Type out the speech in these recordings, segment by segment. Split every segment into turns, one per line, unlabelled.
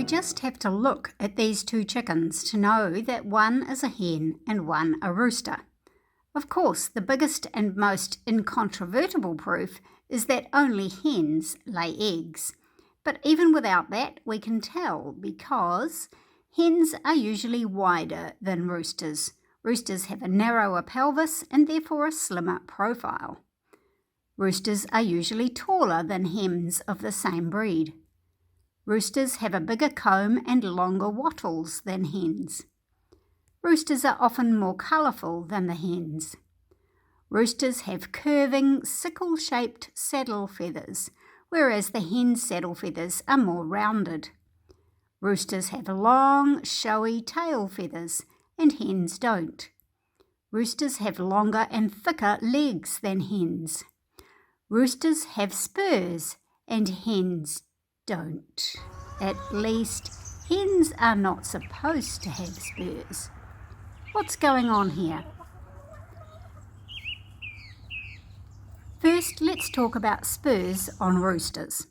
just have to look at these two chickens to know that one is a hen and one a rooster. Of course, the biggest and most incontrovertible proof is that only hens lay eggs. But even without that, we can tell because hens are usually wider than roosters. Roosters have a narrower pelvis and therefore a slimmer profile. Roosters are usually taller than hens of the same breed. Roosters have a bigger comb and longer wattles than hens. Roosters are often more colourful than the hens. Roosters have curving, sickle-shaped saddle feathers, whereas the hen's saddle feathers are more rounded. Roosters have long, showy tail feathers, and hens don't. Roosters have longer and thicker legs than hens. Roosters have spurs, and hens don't. At least, hens are not supposed to have spurs. What's going on here? First, let's talk about spurs on roosters.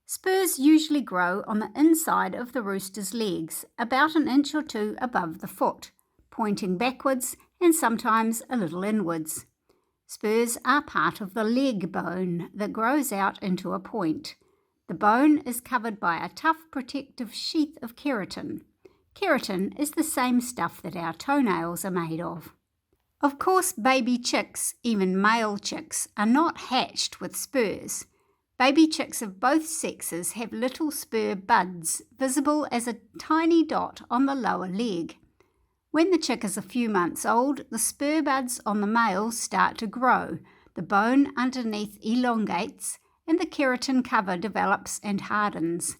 Spurs usually grow on the inside of the rooster's legs, about an inch or two above the foot, pointing backwards and sometimes a little inwards. Spurs are part of the leg bone that grows out into a point. The bone is covered by a tough protective sheath of keratin. Keratin is the same stuff that our toenails are made of. Of course, baby chicks, even male chicks, are not hatched with spurs. Baby chicks of both sexes have little spur buds visible as a tiny dot on the lower leg. When the chick is a few months old, the spur buds on the males start to grow, the bone underneath elongates, and the keratin cover develops and hardens.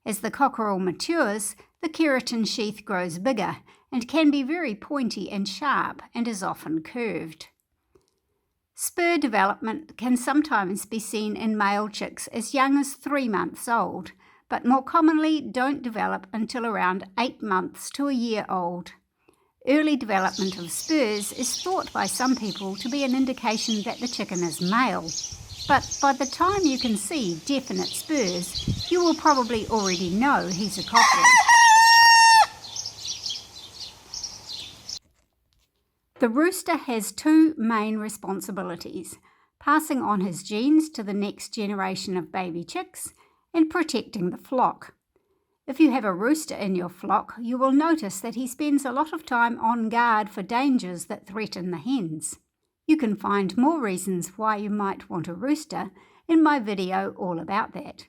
As the cockerel matures, the keratin sheath grows bigger and can be very pointy and sharp and is often curved. Spur development can sometimes be seen in male chicks as young as 3 months old, but more commonly don't develop until around 8 months to a year old. Early development of spurs is thought by some people to be an indication that the chicken is male. But by the time you can see definite spurs, you will probably already know he's a cockerel. The rooster has 2 main responsibilities: passing on his genes to the next generation of baby chicks and protecting the flock. If you have a rooster in your flock, you will notice that he spends a lot of time on guard for dangers that threaten the hens. You can find more reasons why you might want a rooster in my video all about that.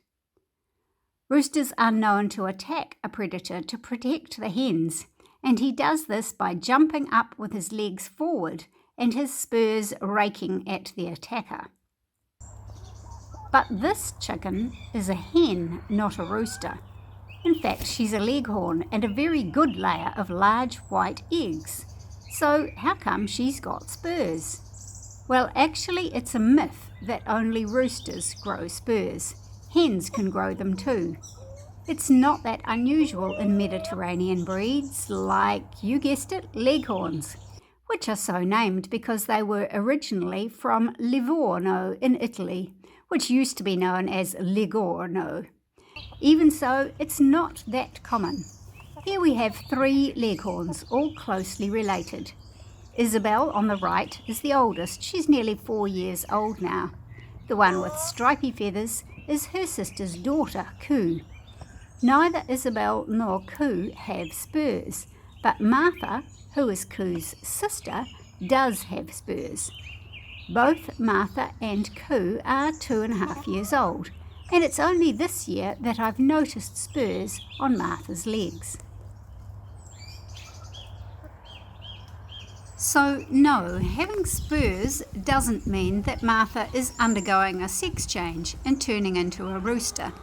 Roosters are known to attack a predator to protect the hens, and he does this by jumping up with his legs forward and his spurs raking at the attacker. But this chicken is a hen, not a rooster. In fact, she's a leghorn and a very good layer of large white eggs. So how come she's got spurs? Well, actually it's a myth that only roosters grow spurs. Hens can grow them too. It's not that unusual in Mediterranean breeds like, you guessed it, leghorns, which are so named because they were originally from Livorno in Italy, which used to be known as Ligorno. Even so, it's not that common. Here we have 3 leghorns, all closely related. Isabel on the right is the oldest. She's nearly 4 years old now. The one with stripy feathers is her sister's daughter, Coo. Neither Isabel nor Coo have spurs, but Martha, who is Coo's sister, does have spurs. Both Martha and Coo are 2.5 years old, and it's only this year that I've noticed spurs on Martha's legs. So no, having spurs doesn't mean that Martha is undergoing a sex change and turning into a rooster.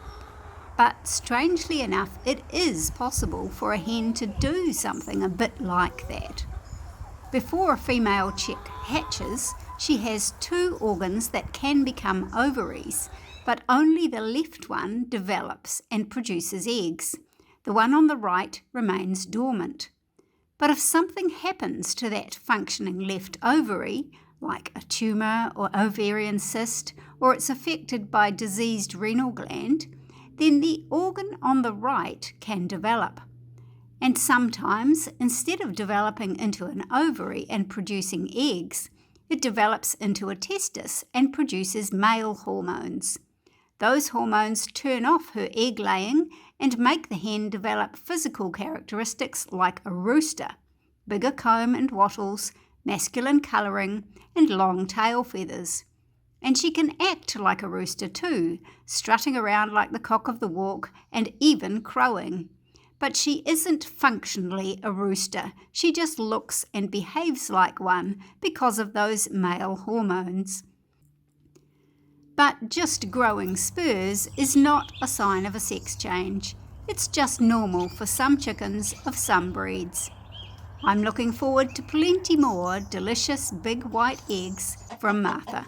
But strangely enough, it is possible for a hen to do something a bit like that. Before a female chick hatches, she has 2 organs that can become ovaries, but only the left one develops and produces eggs. The one on the right remains dormant. But if something happens to that functioning left ovary, like a tumour or ovarian cyst, or it's affected by diseased renal gland, then the organ on the right can develop. And sometimes, instead of developing into an ovary and producing eggs, it develops into a testis and produces male hormones. Those hormones turn off her egg laying and make the hen develop physical characteristics like a rooster: bigger comb and wattles, masculine colouring, and long tail feathers. And she can act like a rooster too, strutting around like the cock of the walk and even crowing. But she isn't functionally a rooster. She just looks and behaves like one because of those male hormones. But just growing spurs is not a sign of a sex change. It's just normal for some chickens of some breeds. I'm looking forward to plenty more delicious big white eggs from Martha.